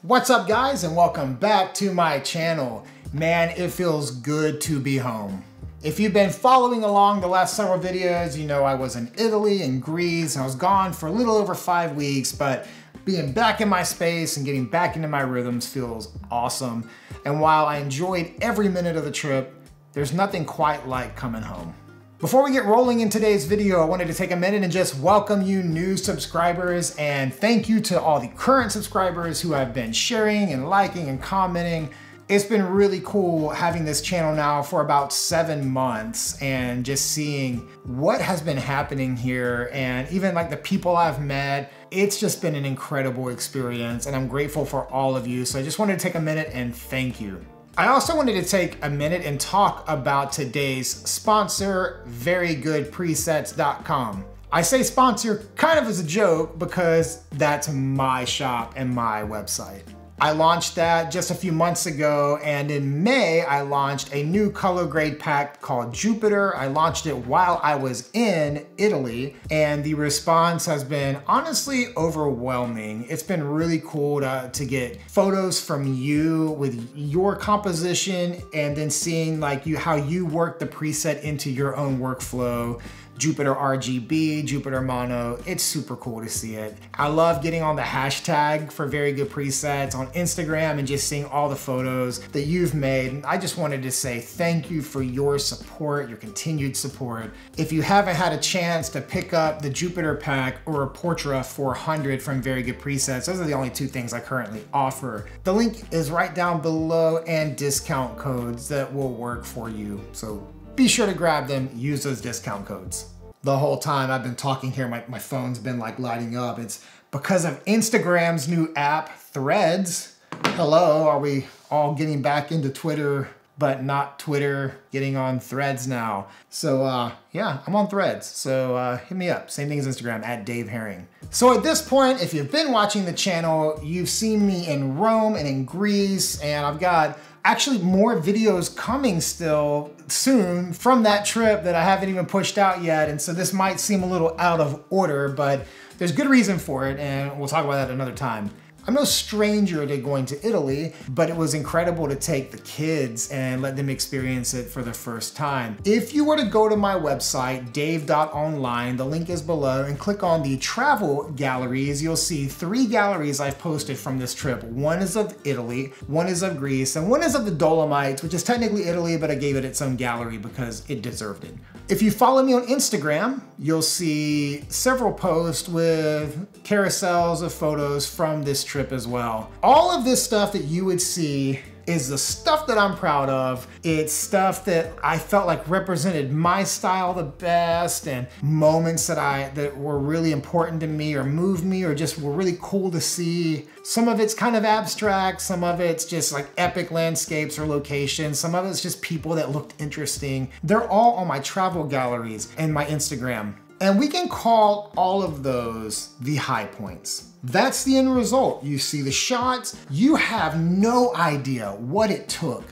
What's up guys, and welcome back to my channel. Man, it feels good to be home. If you've been following along the last several videos, you know I was in Italy and Greece. I was gone for a little over 5 weeks, but being back in my space and getting back into my rhythms feels awesome. And while I enjoyed every minute of the trip, there's nothing quite like coming home. Before we get rolling in today's video, I wanted to take a minute and just welcome you new subscribers and thank you to all the current subscribers who have been sharing and liking and commenting. It's been really cool having this channel now for about 7 months and just seeing what has been happening here and even like the people I've met. It's just been an incredible experience and I'm grateful for all of you. So I just wanted to take a minute and thank you. I also wanted to take a minute and talk about today's sponsor, VeryGoodPresets.com. I say sponsor kind of as a joke because that's my shop and my website. I launched that just a few months ago, and in May, I launched a new color grade pack called Jupiter. I launched it while I was in Italy, and the response has been honestly overwhelming. It's been really cool to get photos from you with your composition, and then seeing like how you work the preset into your own workflow. Jupiter RGB, Jupiter Mono, it's super cool to see it. I love getting on the hashtag for Very Good Presets on Instagram and just seeing all the photos that you've made. And I just wanted to say thank you for your support, your continued support. If you haven't had a chance to pick up the Jupiter pack or a Portra 400 from Very Good Presets, those are the only two things I currently offer. The link is right down below and discount codes that will work for you. So be sure to grab them, use those discount codes. The whole time I've been talking here, my phone's been like lighting up. It's because of Instagram's new app, Threads. Hello, are we all getting back into Twitter, but not Twitter, getting on Threads now? So yeah, I'm on Threads, so hit me up. Same thing as Instagram, @DaveHerring. So at this point, if you've been watching the channel, you've seen me in Rome and in Greece, and I've got actually more videos coming still soon from that trip that I haven't even pushed out yet. And so this might seem a little out of order, but there's good reason for it, and we'll talk about that another time. I'm no stranger to going to Italy, but it was incredible to take the kids and let them experience it for the first time. If you were to go to my website, dave.online, the link is below, and click on the travel galleries, you'll see 3 galleries I've posted from this trip. One is of Italy, one is of Greece, and one is of the Dolomites, which is technically Italy, but I gave it its own gallery because it deserved it. If you follow me on Instagram, you'll see several posts with carousels of photos from this trip as well. All of this stuff that you would see is the stuff that I'm proud of. It's stuff that I felt like represented my style the best, and moments that were really important to me or moved me or just were really cool to see. Some of it's kind of abstract, some of it's just like epic landscapes or locations, some of it's just people that looked interesting. They're all on my travel galleries and my Instagram. And we can call all of those the high points. That's the end result. You see the shots, you have no idea what it took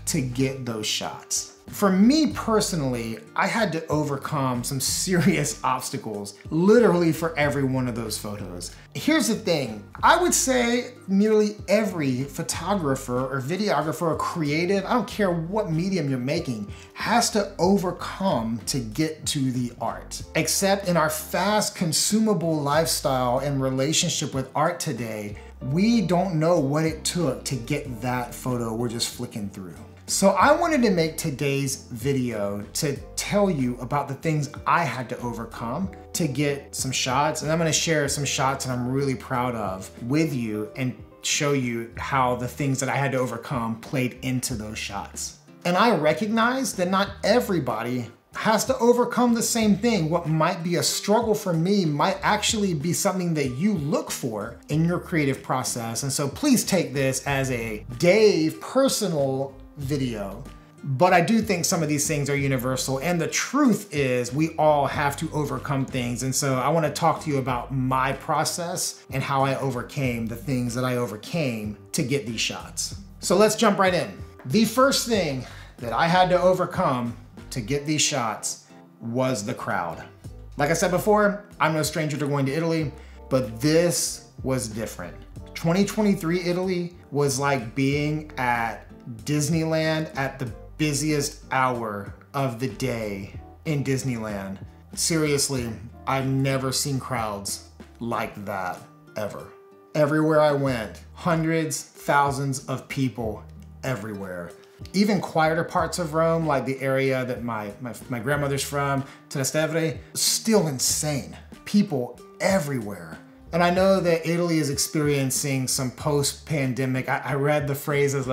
to get those shots. For me personally, I had to overcome some serious obstacles, literally for every one of those photos. Here's the thing, I would say nearly every photographer or videographer or creative, I don't care what medium you're making, has to overcome to get to the art. Except in our fast consumable lifestyle and relationship with art today, we don't know what it took to get that photo we're just flicking through. So I wanted to make today's video to tell you about the things I had to overcome to get some shots. And I'm gonna share some shots that I'm really proud of with you and show you how the things that I had to overcome played into those shots. And I recognize that not everybody has to overcome the same thing. What might be a struggle for me might actually be something that you look for in your creative process. And so please take this as a Dave personal video, but I do think some of these things are universal, and the truth is we all have to overcome things. And so I want to talk to you about my process and how I overcame the things that I overcame to get these shots. So let's jump right in. The first thing that I had to overcome to get these shots was the crowd. Like I said before, I'm no stranger to going to Italy, but this was different. 2023 Italy was like being at Disneyland at the busiest hour of the day in Disneyland. Seriously, I've never seen crowds like that ever. Everywhere I went, hundreds, thousands of people everywhere. Even quieter parts of Rome, like the area that my grandmother's from, Trastevere, still insane. People everywhere. And I know that Italy is experiencing some post-pandemic, I read the phrase as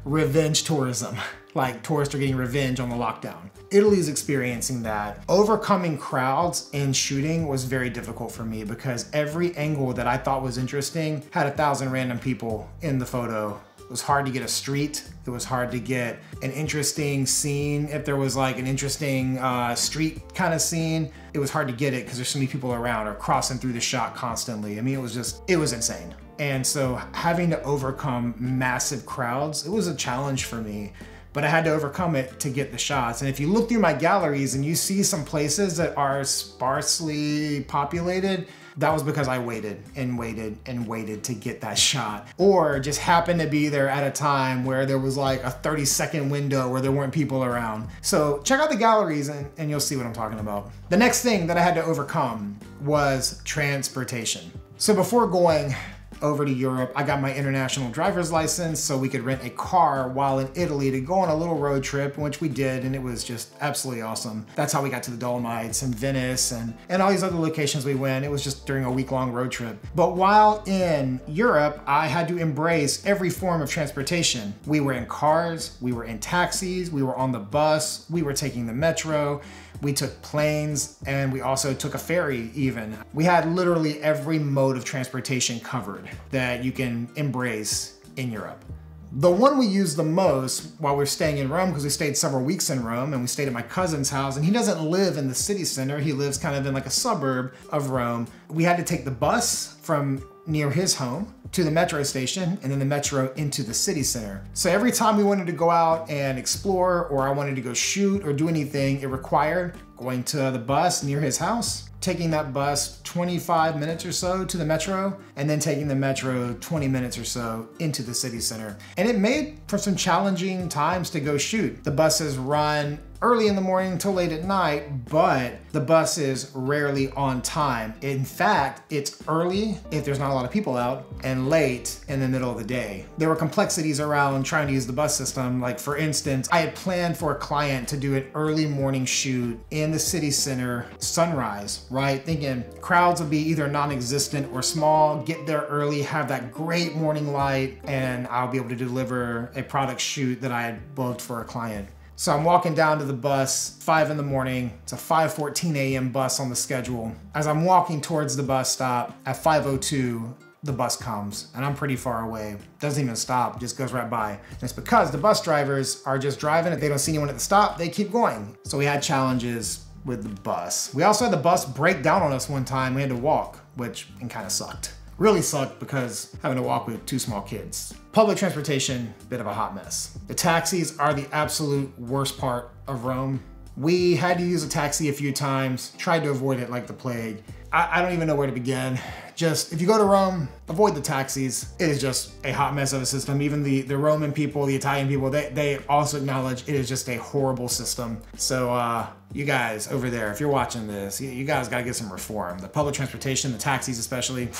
revenge tourism, like tourists are getting revenge on the lockdown. Italy is experiencing that. Overcoming crowds in shooting was very difficult for me because every angle that I thought was interesting had 1,000 random people in the photo. It was hard to get a street. It was hard to get an interesting scene. If there was like an interesting street kind of scene, it was hard to get it because there's so many people around or crossing through the shot constantly. I mean, it was insane. And so having to overcome massive crowds, it was a challenge for me, but I had to overcome it to get the shots. And if you look through my galleries and you see some places that are sparsely populated, that was because I waited and waited and waited to get that shot. Or just happened to be there at a time where there was like a 30-second window where there weren't people around. So check out the galleries and you'll see what I'm talking about. The next thing that I had to overcome was transportation. So before going over to Europe, I got my international driver's license so we could rent a car while in Italy to go on a little road trip, which we did, and it was just absolutely awesome. That's how we got to the Dolomites and Venice and all these other locations we went. It was just during a week-long road trip. But while in Europe, I had to embrace every form of transportation. We were in cars, we were in taxis, we were on the bus, we were taking the metro, we took planes, and we also took a ferry even. We had literally every mode of transportation covered that you can embrace in Europe. The one we used the most while we were staying in Rome, because we stayed several weeks in Rome and we stayed at my cousin's house, and he doesn't live in the city center, he lives kind of in like a suburb of Rome. We had to take the bus from near his home to the metro station and then the metro into the city center. So every time we wanted to go out and explore or I wanted to go shoot or do anything, it required going to the bus near his house, taking that bus 25 minutes or so to the metro, and then taking the metro 20 minutes or so into the city center. And it made for some challenging times to go shoot. The buses run early in the morning till late at night, but the bus is rarely on time. In fact, it's early if there's not a lot of people out and late in the middle of the day. There were complexities around trying to use the bus system. Like for instance, I had planned for a client to do an early morning shoot in the city center, sunrise, right? Thinking crowds will be either non-existent or small, get there early, have that great morning light, and I'll be able to deliver a product shoot that I had booked for a client. So I'm walking down to the bus, 5 in the morning. It's a 5:14 a.m. bus on the schedule. As I'm walking towards the bus stop at 5:02, the bus comes and I'm pretty far away. Doesn't even stop, just goes right by. And it's because the bus drivers are just driving. If they don't see anyone at the stop, they keep going. So we had challenges with the bus. We also had the bus break down on us one time. We had to walk, which kind of sucked. Really sucked because having to walk with 2 small kids. Public transportation, bit of a hot mess. The taxis are the absolute worst part of Rome. We had to use a taxi a few times, tried to avoid it like the plague. I don't even know where to begin. Just, if you go to Rome, avoid the taxis. It is just a hot mess of a system. Even the Roman people, the Italian people, they also acknowledge it is just a horrible system. So you guys over there, if you're watching this, you guys gotta get some reform. The public transportation, the taxis especially,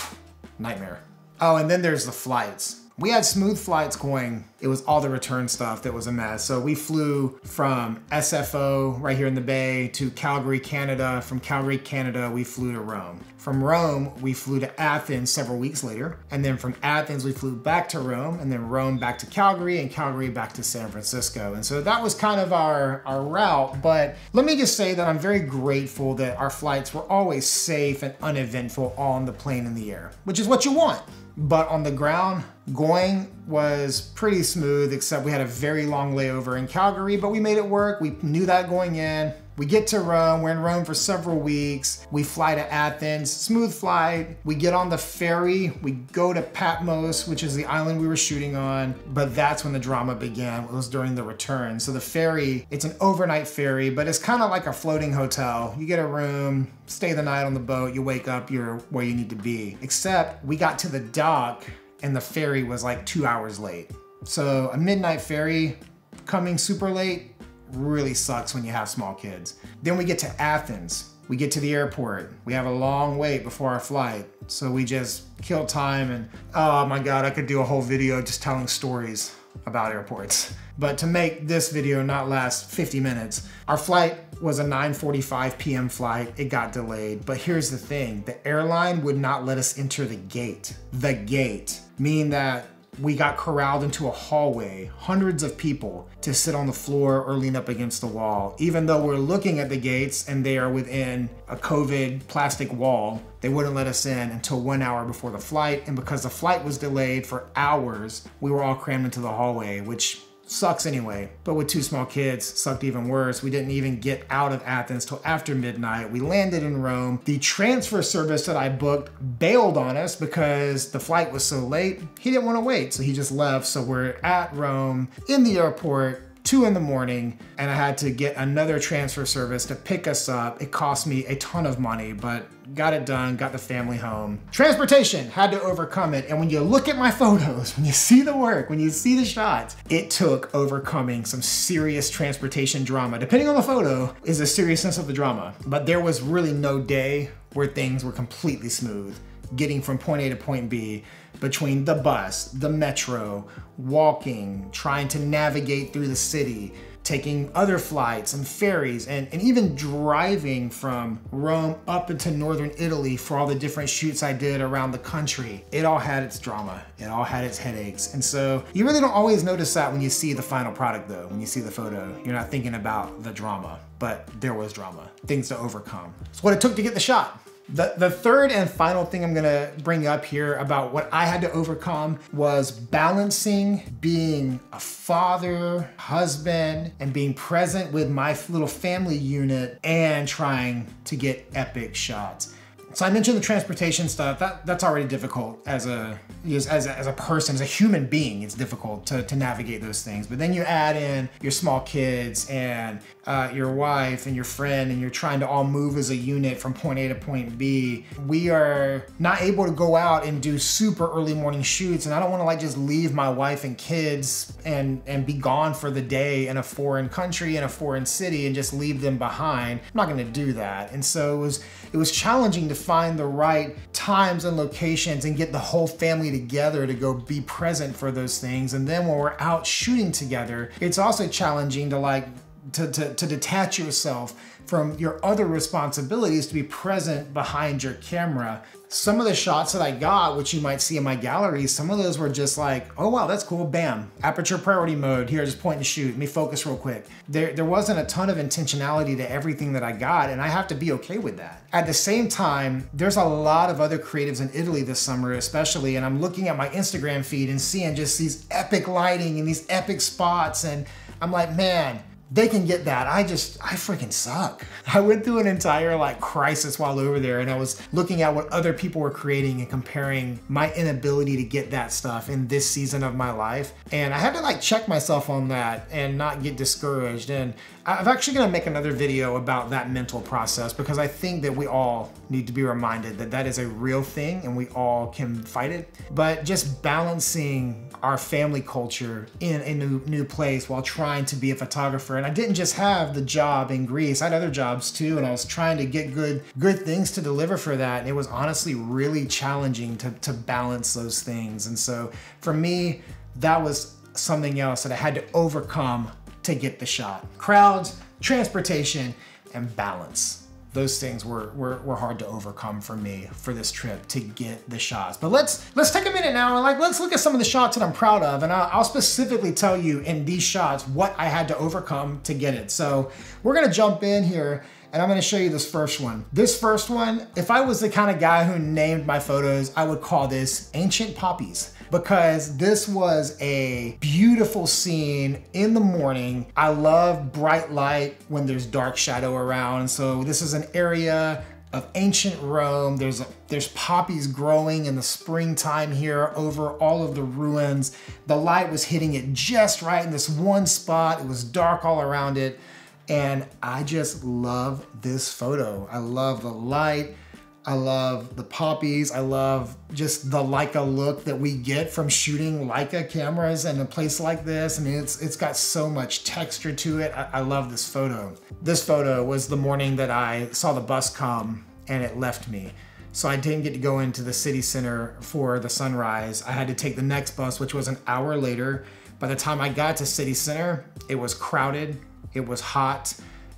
nightmare. Oh, and then there's the flights. We had smooth flights going. It was all the return stuff that was a mess. So we flew from SFO right here in the Bay to Calgary, Canada. From Calgary, Canada, we flew to Rome. From Rome, we flew to Athens several weeks later. And then from Athens, we flew back to Rome, and then Rome back to Calgary, and Calgary back to San Francisco. And so that was kind of our route. But let me just say that I'm very grateful that our flights were always safe and uneventful on the plane in the air, which is what you want. But on the ground, going was pretty smooth, except we had a very long layover in Calgary, but we made it work. We knew that going in. We get to Rome, we're in Rome for several weeks. We fly to Athens, smooth flight. We get on the ferry, we go to Patmos, which is the island we were shooting on, but that's when the drama began. It was during the return. So the ferry, it's an overnight ferry, but it's kind of like a floating hotel. You get a room, stay the night on the boat, you wake up, you're where you need to be. Except we got to the dock and the ferry was like 2 hours late. So a midnight ferry coming super late really sucks when you have small kids. Then we get to Athens. We get to the airport. We have a long wait before our flight. So we just kill time and oh my God, I could do a whole video just telling stories about airports. But to make this video not last 50 minutes, our flight was a 9:45 p.m. flight. It got delayed. But here's the thing, the airline would not let us enter the gate. The gate, meaning that we got corralled into a hallway, hundreds of people to sit on the floor or lean up against the wall. Even though we're looking at the gates and they are within a COVID plastic wall, they wouldn't let us in until 1 hour before the flight. And because the flight was delayed for hours, we were all crammed into the hallway, which sucks anyway. But with 2 small kids, sucked even worse. We didn't even get out of Athens till after midnight. We landed in Rome. The transfer service that I booked bailed on us because the flight was so late. He didn't want to wait, so he just left. So we're at Rome in the airport, 2 in the morning, and I had to get another transfer service to pick us up. It cost me a ton of money, but got it done, got the family home. Transportation, had to overcome it. And when you look at my photos, when you see the work, when you see the shots, it took overcoming some serious transportation drama. Depending on the photo is the seriousness of the drama. But there was really no day where things were completely smooth. Getting from point A to point B, between the bus, the metro, walking, trying to navigate through the city, taking other flights and ferries, and even driving from Rome up into northern Italy for all the different shoots I did around the country. It all had its drama. It all had its headaches. And so you really don't always notice that when you see the final product though. When you see the photo, you're not thinking about the drama, but there was drama, things to overcome. It's what it took to get the shot. The third and final thing I'm gonna bring up here about what I had to overcome was balancing being a father, husband, and being present with my little family unit and trying to get epic shots. So I mentioned the transportation stuff. That's already difficult as a person, as a human being. It's difficult to navigate those things. But then you add in your small kids and your wife and your friend, and you're trying to all move as a unit from point A to point B. We are not able to go out and do super early morning shoots, and I don't want to like just leave my wife and kids and be gone for the day in a foreign country, in a foreign city, and just leave them behind. I'm not going to do that. And so it was challenging to find the right times and locations and get the whole family together to go be present for those things. And then when we're out shooting together, it's also challenging to detach yourself from your other responsibilities to be present behind your camera. Some of the shots that I got, which you might see in my gallery, some of those were just like, oh wow, that's cool, bam. Aperture priority mode, here, just point and shoot, let me focus real quick. There wasn't a ton of intentionality to everything that I got, and I have to be okay with that. At the same time, there's a lot of other creatives in Italy this summer especially, and I'm looking at my Instagram feed and seeing just these epic lighting and these epic spots, and I'm like, man, they can get that. I freaking suck. I went through an entire like crisis while over there, and I was looking at what other people were creating and comparing my inability to get that stuff in this season of my life. And I had to like check myself on that and not get discouraged. And I'm actually gonna make another video about that mental process, because I think that we all need to be reminded that that is a real thing and we all can fight it. But just balancing our family culture in a new place while trying to be a photographer. And I didn't just have the job in Greece, I had other jobs too, and I was trying to get good things to deliver for that. And it was honestly really challenging to balance those things. And so for me, that was something else that I had to overcome to get the shot. Crowds, transportation, and balance. Those things were hard to overcome for me for this trip to get the shots. But let's take a minute now and let's look at some of the shots that I'm proud of, and I'll specifically tell you in these shots what I had to overcome to get it. So we're gonna jump in here, and I'm gonna show you this first one. This first one, if I was the kind of guy who named my photos, I would call this Ancient Poppies, because this was a beautiful scene in the morning. I love bright light when there's dark shadow around. So this is an area of ancient Rome. There's poppies growing in the springtime here over all of the ruins. The light was hitting it just right in this one spot. It was dark all around it. And I just love this photo. I love the light. I love the poppies. I love just the Leica look that we get from shooting Leica cameras in a place like this. I mean, it's got so much texture to it. I love this photo. This photo was the morning that I saw the bus come and it left me. So I didn't get to go into the city center for the sunrise. I had to take the next bus, which was an hour later. By the time I got to city center, it was crowded, it was hot,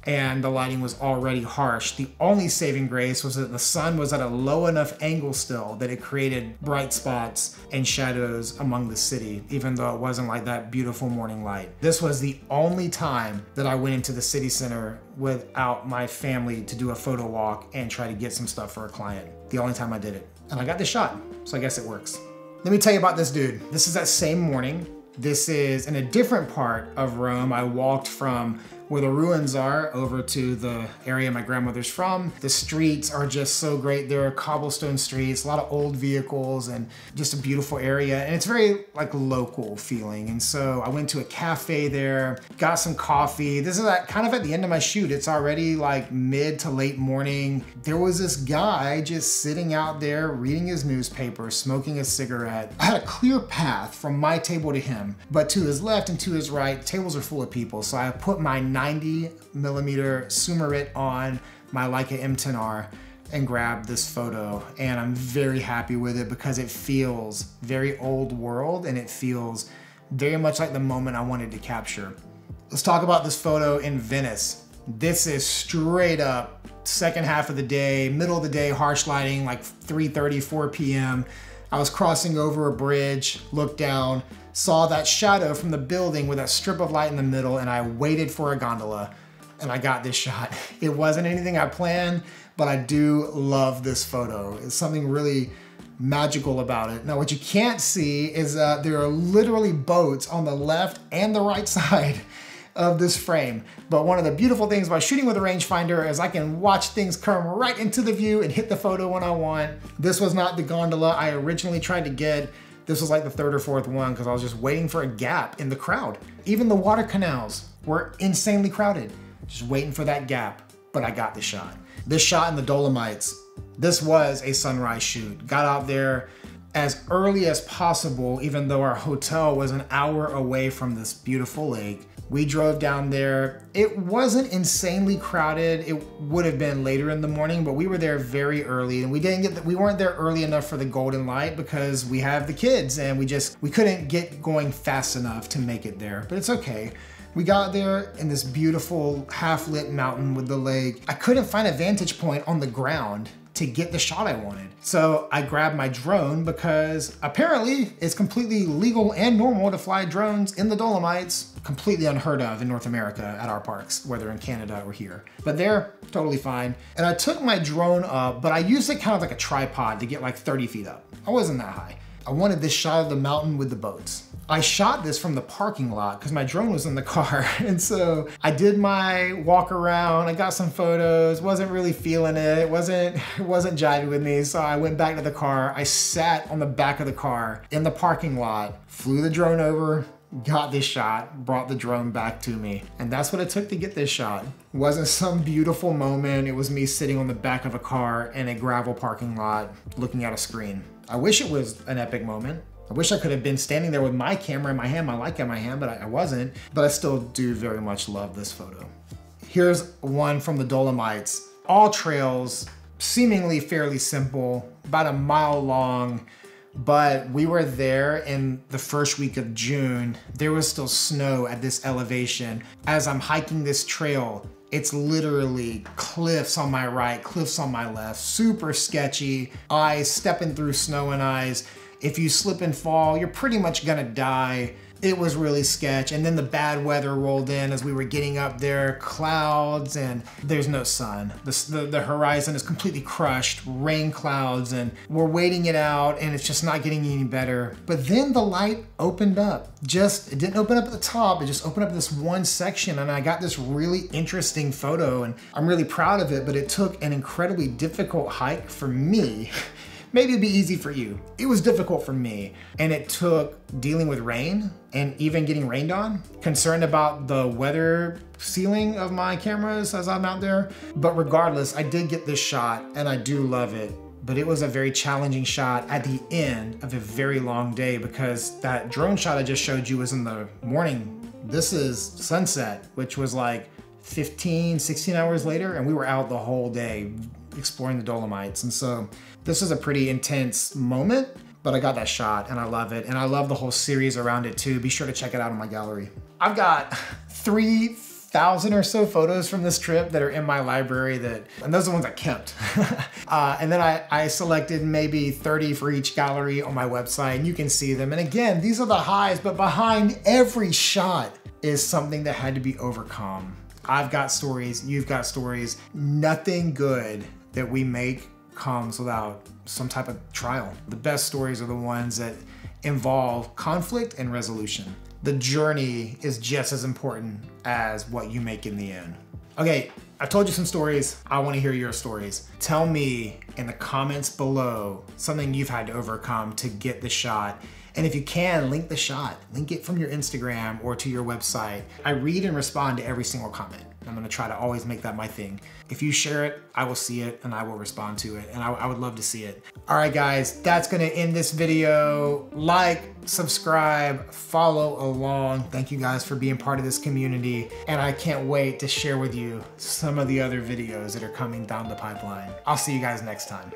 and the lighting was already harsh. The only saving grace was that the sun was at a low enough angle still that it created bright spots and shadows among the city, even though it wasn't like that beautiful morning light. This was the only time that I went into the city center without my family to do a photo walk and try to get some stuff for a client. The only time I did it. And I got this shot, so I guess it works. Let me tell you about this dude. This is that same morning. This is in a different part of Rome. I walked from where the ruins are over to the area my grandmother's from. The streets are just so great. There are cobblestone streets, a lot of old vehicles, and just a beautiful area. And it's very like local feeling. And so I went to a cafe there, got some coffee. This is kind of at the end of my shoot. It's already like mid to late morning. There was this guy just sitting out there reading his newspaper, smoking a cigarette. I had a clear path from my table to him, but to his left and to his right, tables are full of people. So I put my 90mm Sumerit on my Leica M10R and grabbed this photo, and I'm very happy with it because it feels very old world and it feels very much like the moment I wanted to capture. Let's talk about this photo in Venice. This is straight up second half of the day, middle of the day, harsh lighting, like 3:30, 4 p.m. I was crossing over a bridge, looked down, saw that shadow from the building with that strip of light in the middle, and I waited for a gondola, and I got this shot. It wasn't anything I planned, but I do love this photo. It's something really magical about it. Now, what you can't see is there are literally boats on the left and the right side of this frame. But one of the beautiful things about shooting with a rangefinder is I can watch things come right into the view and hit the photo when I want. This was not the gondola I originally tried to get. This was like the third or fourth one because I was just waiting for a gap in the crowd. Even the water canals were insanely crowded, just waiting for that gap, but I got the shot. This shot in the Dolomites, this was a sunrise shoot. Got out there as early as possible, even though our hotel was an hour away from this beautiful lake. We drove down there. It wasn't insanely crowded. It would have been later in the morning, but we were there very early, and we weren't there early enough for the golden light because we have the kids and we couldn't get going fast enough to make it there, but it's okay. We got there in this beautiful half-lit mountain with the lake. I couldn't find a vantage point on the ground to get the shot I wanted. So I grabbed my drone because apparently it's completely legal and normal to fly drones in the Dolomites. Completely unheard of in North America at our parks, whether in Canada or here. But they're totally fine. And I took my drone up, but I used it kind of like a tripod to get like 30 feet up. I wasn't that high. I wanted this shot of the mountain with the boats. I shot this from the parking lot because my drone was in the car. And so I did my walk around, I got some photos, wasn't really feeling it. It wasn't jiving with me. So I went back to the car. I sat on the back of the car in the parking lot, flew the drone over, got this shot, brought the drone back to me. And that's what it took to get this shot. It wasn't some beautiful moment. It was me sitting on the back of a car in a gravel parking lot looking at a screen. I wish it was an epic moment. I wish I could have been standing there with my camera in my hand, my Leica in my hand, but I wasn't. But I still do very much love this photo. Here's one from the Dolomites. All trails, seemingly fairly simple, about a mile long, but we were there in the first week of June. There was still snow at this elevation. As I'm hiking this trail, it's literally cliffs on my right, cliffs on my left, super sketchy, ice, stepping through snow and ice. If you slip and fall, you're pretty much gonna die. It was really sketch. And then the bad weather rolled in as we were getting up there, clouds, and there's no sun. The horizon is completely crushed, rain clouds, and we're waiting it out, and it's just not getting any better. But then the light opened up. It didn't open up at the top, it just opened up this one section, and I got this really interesting photo, and I'm really proud of it, but it took an incredibly difficult hike for me maybe it'd be easy for you. It was difficult for me, and it took dealing with rain and even getting rained on, concerned about the weather sealing of my cameras as I'm out there. But regardless, I did get this shot and I do love it. But it was a very challenging shot at the end of a very long day, because that drone shot I just showed you was in the morning. This is sunset, which was like 15, 16 hours later, and we were out the whole day exploring the Dolomites. And so this was a pretty intense moment, but I got that shot and I love it. And I love the whole series around it too. Be sure to check it out in my gallery. I've got 3,000 or so photos from this trip that are in my library, and those are the ones I kept. And then I selected maybe 30 for each gallery on my website, and you can see them. And again, these are the highs, but behind every shot is something that had to be overcome. I've got stories, you've got stories. Nothing good that we make comes without some type of trial. The best stories are the ones that involve conflict and resolution. The journey is just as important as what you make in the end. Okay, I told you some stories. I want to hear your stories. Tell me in the comments below something you've had to overcome to get the shot. And if you can, link the shot. Link it from your Instagram or to your website. I read and respond to every single comment. I'm gonna try to always make that my thing. If you share it, I will see it and I will respond to it, and I would love to see it. All right, guys, that's gonna end this video. Like, subscribe, follow along. Thank you guys for being part of this community, and I can't wait to share with you some of the other videos that are coming down the pipeline. I'll see you guys next time.